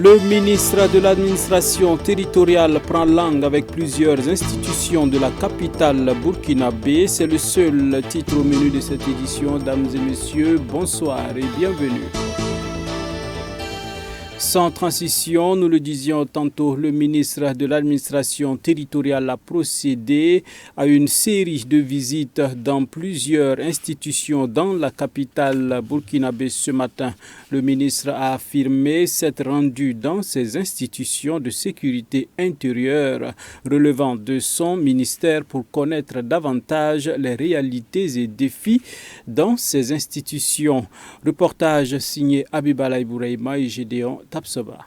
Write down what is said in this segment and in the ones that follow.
Le ministre de l'administration territoriale prend langue avec plusieurs institutions de la capitale burkinabé. C'est le seul titre au menu de cette édition. Dames et messieurs, bonsoir et bienvenue. Sans transition, nous le disions tantôt, le ministre de l'administration territoriale a procédé à une série de visites dans plusieurs institutions dans la capitale burkinabé ce matin. Le ministre a affirmé s'être rendu dans ces institutions de sécurité intérieure relevant de son ministère pour connaître davantage les réalités et défis dans ces institutions. Reportage signé Abibalaï Bouraïma et Gédéon Tapsoba.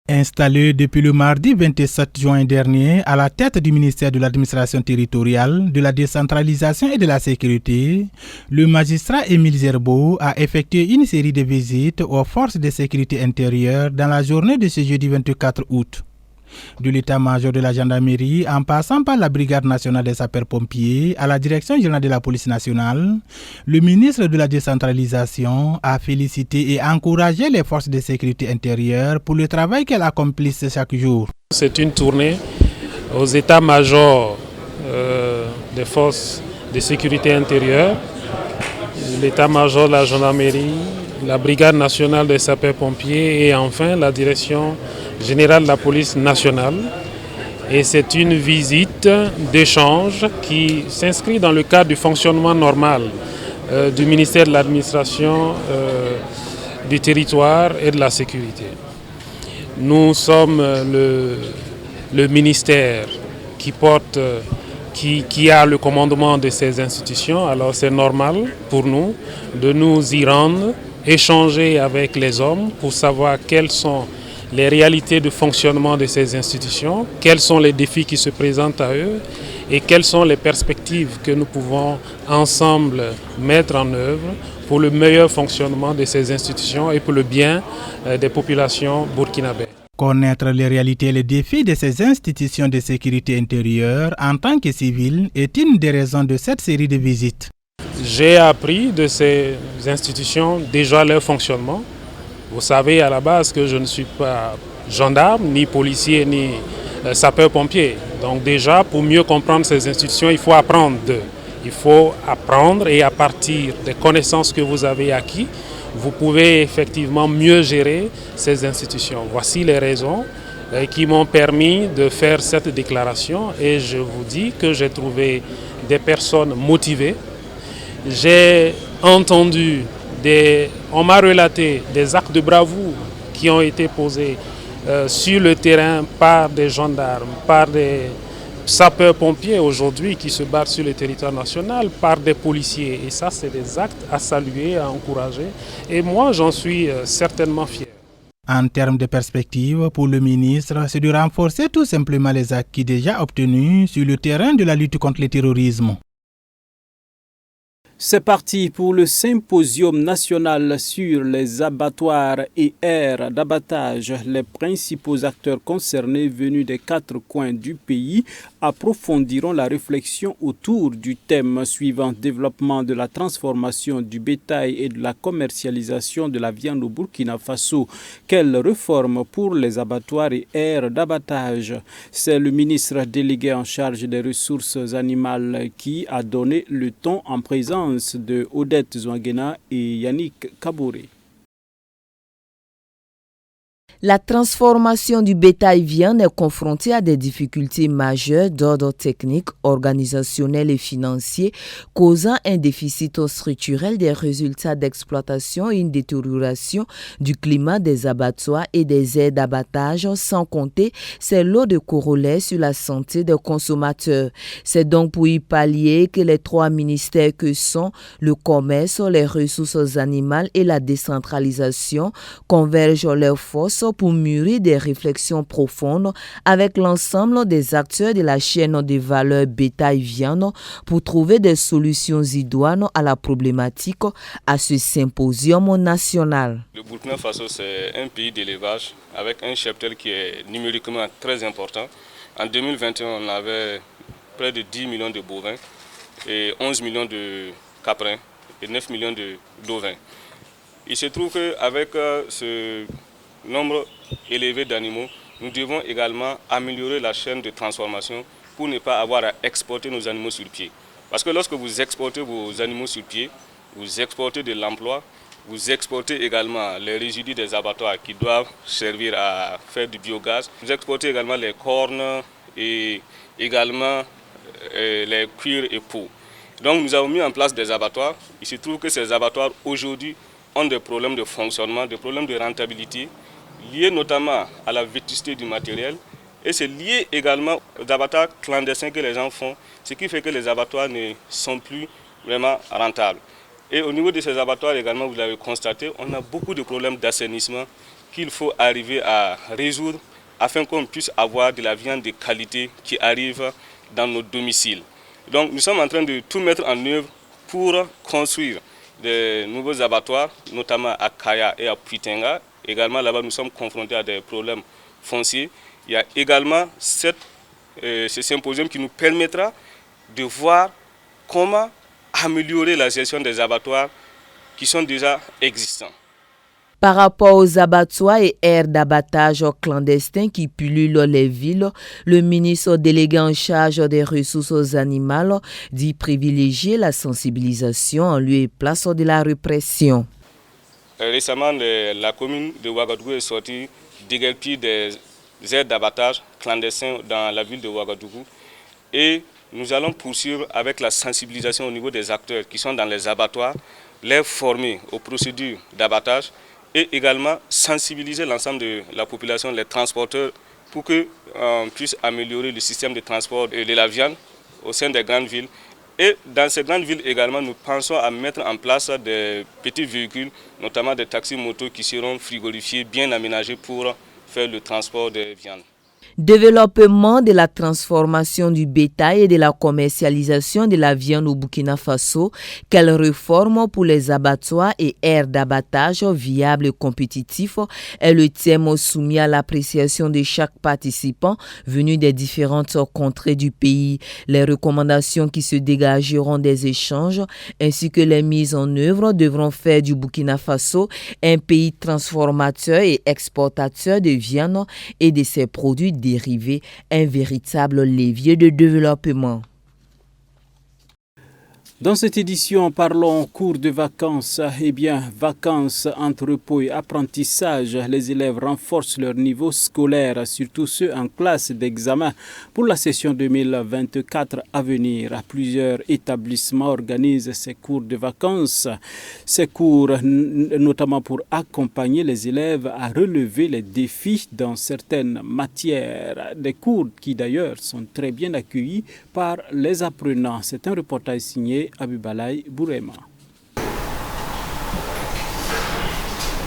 Installé depuis le mardi 27 juin dernier à la tête du ministère de l'administration territoriale, de la décentralisation et de la sécurité, le magistrat Émile Zerbo a effectué une série de visites aux forces de sécurité intérieure dans la journée de ce jeudi 24 août. De l'état-major de la gendarmerie en passant par la brigade nationale des sapeurs-pompiers à la direction générale de la police nationale, le ministre de la décentralisation a félicité et encouragé les forces de sécurité intérieure pour le travail qu'elles accomplissent chaque jour. C'est une tournée aux états-majors des forces de sécurité intérieure, l'état-major de la gendarmerie, la brigade nationale des sapeurs-pompiers et enfin la direction général de la police nationale. Et c'est une visite d'échange qui s'inscrit dans le cadre du fonctionnement normal du ministère de l'administration du territoire et de la sécurité. Nous sommes le ministère qui a le commandement de ces institutions. Alors c'est normal pour nous de nous y rendre, échanger avec les hommes pour savoir quels sont les réalités de fonctionnement de ces institutions, quels sont les défis qui se présentent à eux et quelles sont les perspectives que nous pouvons ensemble mettre en œuvre pour le meilleur fonctionnement de ces institutions et pour le bien des populations burkinabées. Connaître les réalités et les défis de ces institutions de sécurité intérieure en tant que civil est une des raisons de cette série de visites. J'ai appris de ces institutions déjà leur fonctionnement. Vous savez à la base que je ne suis pas gendarme, ni policier, ni sapeur-pompier. Donc déjà, pour mieux comprendre ces institutions, il faut apprendre d'eux. Il faut apprendre et à partir des connaissances que vous avez acquises, vous pouvez effectivement mieux gérer ces institutions. Voici les raisons qui m'ont permis de faire cette déclaration et je vous dis que j'ai trouvé des personnes motivées. J'ai entendu on m'a relaté des actes de bravoure qui ont été posés sur le terrain par des gendarmes, par des sapeurs-pompiers aujourd'hui qui se battent sur le territoire national, par des policiers. Et ça, c'est des actes à saluer, à encourager. Et moi, j'en suis certainement fier. En termes de perspective, pour le ministre, c'est de renforcer tout simplement les acquis déjà obtenus sur le terrain de la lutte contre le terrorisme. C'est parti pour le symposium national sur les abattoirs et aires d'abattage. Les principaux acteurs concernés venus des 4 coins du pays approfondiront la réflexion autour du thème suivant: développement de la transformation du bétail et de la commercialisation de la viande au Burkina Faso. Quelle réforme pour les abattoirs et aires d'abattage? C'est le ministre délégué en charge des ressources animales qui a donné le ton en présence de Odette Zouangena et Yannick Kabouré. La transformation du bétail viande est confrontée à des difficultés majeures d'ordre technique, organisationnel et financier, causant un déficit structurel des résultats d'exploitation et une détérioration du climat des abattoirs et des aires d'abattage, sans compter ses lots de corollaires sur la santé des consommateurs. C'est donc pour y pallier que les 3 ministères que sont le commerce, les ressources animales et la décentralisation convergent leurs forces pour mûrir des réflexions profondes avec l'ensemble des acteurs de la chaîne de valeur bétail-viande pour trouver des solutions idoines à la problématique à ce symposium national. Le Burkina Faso, c'est un pays d'élevage avec un cheptel qui est numériquement très important. En 2021, on avait près de 10 millions de bovins et 11 millions de caprins et 9 millions d'ovins. Il se trouve qu'avec nombre élevé d'animaux, nous devons également améliorer la chaîne de transformation pour ne pas avoir à exporter nos animaux sur pied. Parce que lorsque vous exportez vos animaux sur pied, vous exportez de l'emploi, vous exportez également les résidus des abattoirs qui doivent servir à faire du biogaz. Vous exportez également les cornes et également les cuirs et peaux. Donc nous avons mis en place des abattoirs. Il se trouve que ces abattoirs aujourd'hui ont des problèmes de fonctionnement, des problèmes de rentabilité, liés notamment à la vétusté du matériel. Et c'est lié également aux abattoirs clandestins que les gens font, ce qui fait que les abattoirs ne sont plus vraiment rentables. Et au niveau de ces abattoirs également, vous l'avez constaté, on a beaucoup de problèmes d'assainissement qu'il faut arriver à résoudre afin qu'on puisse avoir de la viande de qualité qui arrive dans nos domiciles. Donc nous sommes en train de tout mettre en œuvre pour construire de nouveaux abattoirs, notamment à Kaya et à Puitenga. Également là-bas, nous sommes confrontés à des problèmes fonciers. Il y a également ce symposium qui nous permettra de voir comment améliorer la gestion des abattoirs qui sont déjà existants. Par rapport aux abattoirs et aires d'abattage clandestins qui pullulent les villes, le ministre délégué en charge des ressources animales dit privilégier la sensibilisation en lieu et place de la répression. Récemment, la commune de Ouagadougou est sortie déguerpir des aires d'abattage clandestins dans la ville de Ouagadougou. Et nous allons poursuivre avec la sensibilisation au niveau des acteurs qui sont dans les abattoirs, les former aux procédures d'abattage et également sensibiliser l'ensemble de la population, les transporteurs, pour qu'on puisse améliorer le système de transport de la viande au sein des grandes villes. Et dans ces grandes villes également, nous pensons à mettre en place des petits véhicules, notamment des taxis motos qui seront frigorifiés, bien aménagés pour faire le transport des viandes. Développement de la transformation du bétail et de la commercialisation de la viande au Burkina Faso, quelle réforme pour les abattoirs et aires d'abattage viables et compétitifs est le thème soumis à l'appréciation de chaque participant venu des différentes contrées du pays. Les recommandations qui se dégageront des échanges ainsi que les mises en œuvre devront faire du Burkina Faso un pays transformateur et exportateur de viande et de ses produits dérivés, un véritable levier de développement. Dans cette édition, parlons cours de vacances. Vacances entre repos et apprentissage. Les élèves renforcent leur niveau scolaire, surtout ceux en classe d'examen. Pour la session 2024 à venir, plusieurs établissements organisent ces cours de vacances. Ces cours, notamment pour accompagner les élèves à relever les défis dans certaines matières. Des cours qui d'ailleurs sont très bien accueillis par les apprenants. C'est un reportage signé Abibalaï Bourema.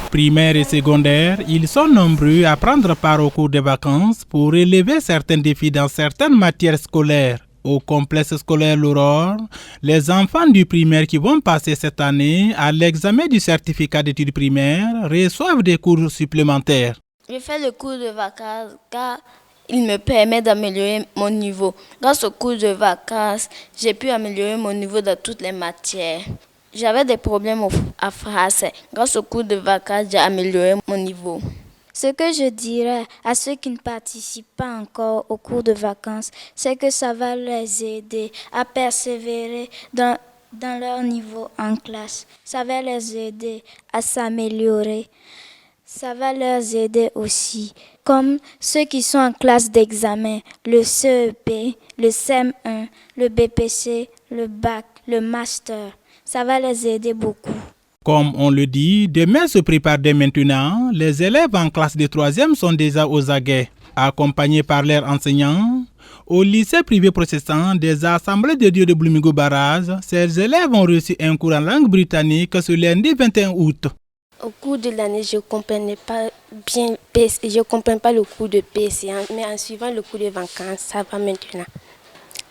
Primaire et secondaire, ils sont nombreux à prendre part aux cours de vacances pour relever certains défis dans certaines matières scolaires. Au complexe scolaire L'Aurore, les enfants du primaire qui vont passer cette année à l'examen du certificat d'études primaires reçoivent des cours supplémentaires. Je fais le cours de vacances car il me permet d'améliorer mon niveau. Grâce au cours de vacances, j'ai pu améliorer mon niveau dans toutes les matières. J'avais des problèmes à français. Grâce au cours de vacances, j'ai amélioré mon niveau. Ce que je dirais à ceux qui ne participent pas encore au cours de vacances, c'est que ça va les aider à persévérer dans leur niveau en classe. Ça va les aider à s'améliorer. Ça va leur aider aussi, comme ceux qui sont en classe d'examen, le CEP, le CM1, le BPC, le BAC, le Master. Ça va les aider beaucoup. Comme on le dit, demain se prépare dès maintenant. Les élèves en classe de 3e sont déjà aux aguets, accompagnés par leurs enseignants. Au lycée privé protestant des Assemblées de Dieu de Blumigo Barrage, ces élèves ont reçu un cours en langue britannique ce lundi 21 août. Au cours de l'année, je ne comprenais pas bien PC, je comprends pas le cours de PC, mais en suivant le cours de vacances, ça va maintenant.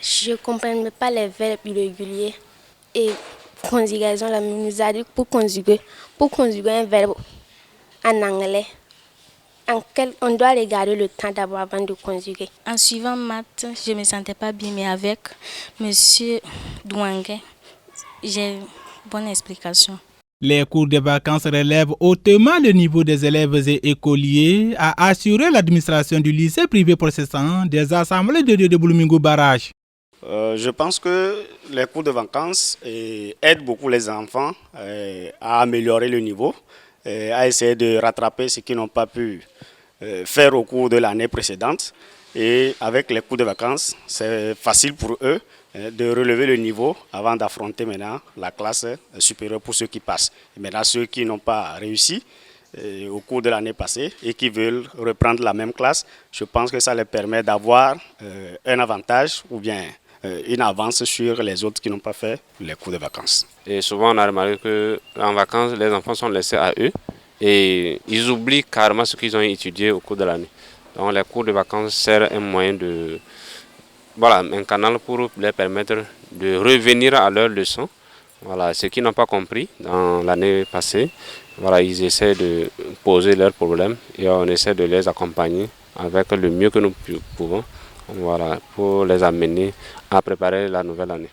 Je ne comprenais pas les verbes irréguliers et conjugaison. La nous a dit pour conjuguer un verbe en anglais, on doit regarder le temps d'abord avant de conjuguer. En suivant maths, je ne me sentais pas bien, mais avec M. Douangue, j'ai une bonne explication. Les cours de vacances relèvent hautement le niveau des élèves et écoliers, a assuré l'administration du lycée privé protestant des assemblées de Dieu de Bouloumingo Barrage. Je pense que les cours de vacances aident beaucoup les enfants à améliorer le niveau, à essayer de rattraper ce qu'ils n'ont pas pu faire au cours de l'année précédente. Et avec les cours de vacances, c'est facile pour eux de relever le niveau avant d'affronter maintenant la classe supérieure pour ceux qui passent. Et maintenant, ceux qui n'ont pas réussi au cours de l'année passée et qui veulent reprendre la même classe, je pense que ça leur permet d'avoir un avantage ou bien une avance sur les autres qui n'ont pas fait les cours de vacances. Et souvent, on a remarqué qu'en vacances, les enfants sont laissés à eux et ils oublient carrément ce qu'ils ont étudié au cours de l'année. Donc, les cours de vacances servent un moyen de... Voilà, un canal pour les permettre de revenir à leurs leçons. Voilà, ceux qui n'ont pas compris dans l'année passée, voilà, ils essaient de poser leurs problèmes et on essaie de les accompagner avec le mieux que nous pouvons, voilà, pour les amener à préparer la nouvelle année.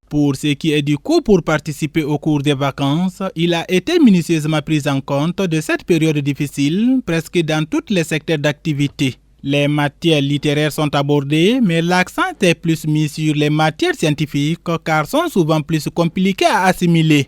Pour ce qui est du coût pour participer au cours des vacances, il a été minutieusement pris en compte de cette période difficile presque dans tous les secteurs d'activité. Les matières littéraires sont abordées, mais l'accent est plus mis sur les matières scientifiques car sont souvent plus compliquées à assimiler.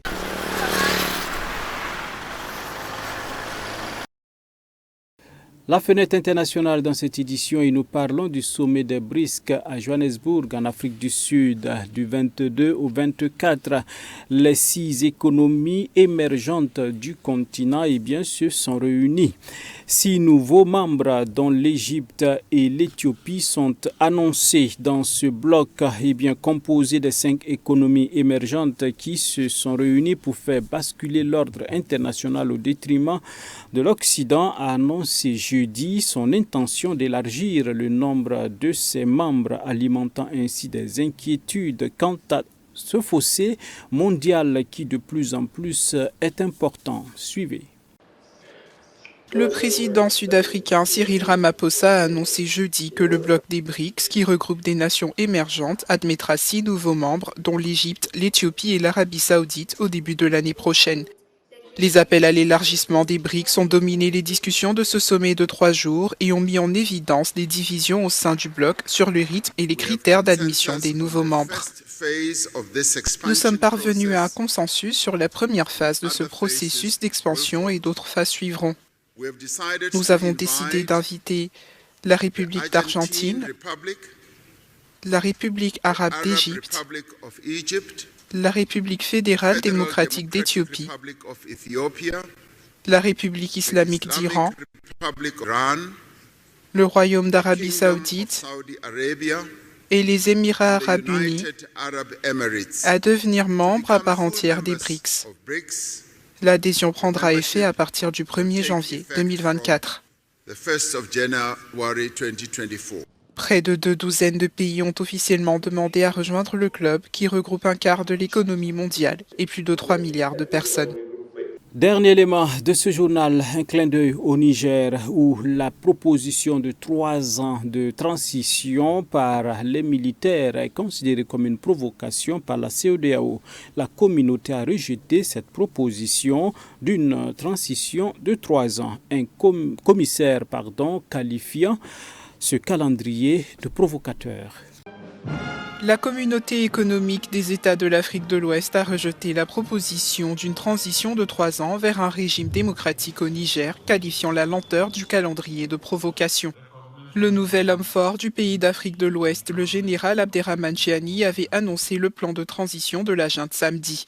La fenêtre internationale dans cette édition et nous parlons du sommet des BRICS à Johannesburg en Afrique du Sud du 22 au 24. Les 6 économies émergentes du continent se sont réunies. 6 nouveaux membres dont l'Égypte et l'Éthiopie sont annoncés dans ce bloc composé des 5 économies émergentes qui se sont réunies pour faire basculer l'ordre international au détriment de l'Occident, a annoncé jeudi son intention d'élargir le nombre de ses membres, alimentant ainsi des inquiétudes quant à ce fossé mondial qui de plus en plus est important. Suivez. Le président sud-africain Cyril Ramaphosa a annoncé jeudi que le bloc des BRICS, qui regroupe des nations émergentes, admettra 6 nouveaux membres, dont l'Égypte, l'Éthiopie et l'Arabie saoudite, au début de l'année prochaine. Les appels à l'élargissement des BRICS ont dominé les discussions de ce sommet de 3 jours et ont mis en évidence les divisions au sein du bloc sur le rythme et les critères d'admission des nouveaux membres. Nous sommes parvenus à un consensus sur la première phase de ce processus d'expansion et d'autres phases suivront. Nous avons décidé d'inviter la République d'Argentine, la République arabe d'Égypte, la République fédérale démocratique d'Éthiopie, la République islamique d'Iran, le Royaume d'Arabie saoudite et les Émirats arabes unis à devenir membres à part entière des BRICS. L'adhésion prendra effet à partir du 1er janvier 2024. Près de 2 douzaines de pays ont officiellement demandé à rejoindre le club qui regroupe un quart de l'économie mondiale et plus de 3 milliards de personnes. Dernier élément de ce journal, un clin d'œil au Niger où la proposition de 3 ans de transition par les militaires est considérée comme une provocation par la CEDEAO. La communauté a rejeté cette proposition d'une transition de 3 ans. Un commissaire qualifiant ce calendrier de provocateur. La communauté économique des États de l'Afrique de l'Ouest a rejeté la proposition d'une transition de 3 ans vers un régime démocratique au Niger, qualifiant la lenteur du calendrier de provocation. Le nouvel homme fort du pays d'Afrique de l'Ouest, le général Abderrahmane Chiani, avait annoncé le plan de transition de la junte samedi.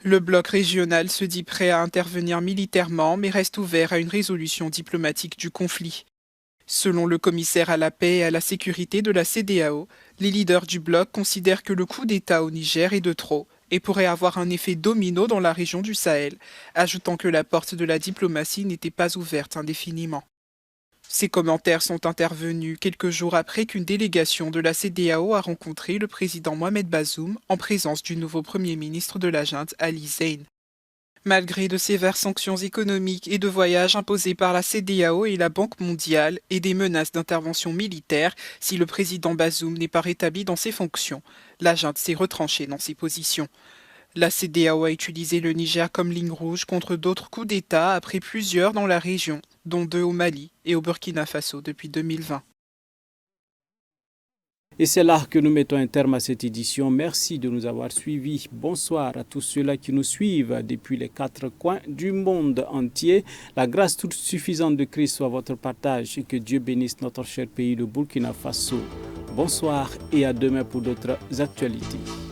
Le bloc régional se dit prêt à intervenir militairement, mais reste ouvert à une résolution diplomatique du conflit. Selon le commissaire à la paix et à la sécurité de la CEDEAO, les leaders du bloc considèrent que le coup d'État au Niger est de trop et pourrait avoir un effet domino dans la région du Sahel, ajoutant que la porte de la diplomatie n'était pas ouverte indéfiniment. Ces commentaires sont intervenus quelques jours après qu'une délégation de la CEDEAO a rencontré le président Mohamed Bazoum en présence du nouveau premier ministre de la junte, Ali Zein. Malgré de sévères sanctions économiques et de voyages imposés par la CEDEAO et la Banque mondiale et des menaces d'intervention militaire si le président Bazoum n'est pas rétabli dans ses fonctions, la junte s'est retranchée dans ses positions. La CEDEAO a utilisé le Niger comme ligne rouge contre d'autres coups d'État après plusieurs dans la région, dont 2 au Mali et au Burkina Faso depuis 2020. Et c'est là que nous mettons un terme à cette édition. Merci de nous avoir suivis. Bonsoir à tous ceux-là qui nous suivent depuis les 4 coins du monde entier. La grâce toute suffisante de Christ soit votre partage et que Dieu bénisse notre cher pays, le Burkina Faso. Bonsoir et à demain pour d'autres actualités.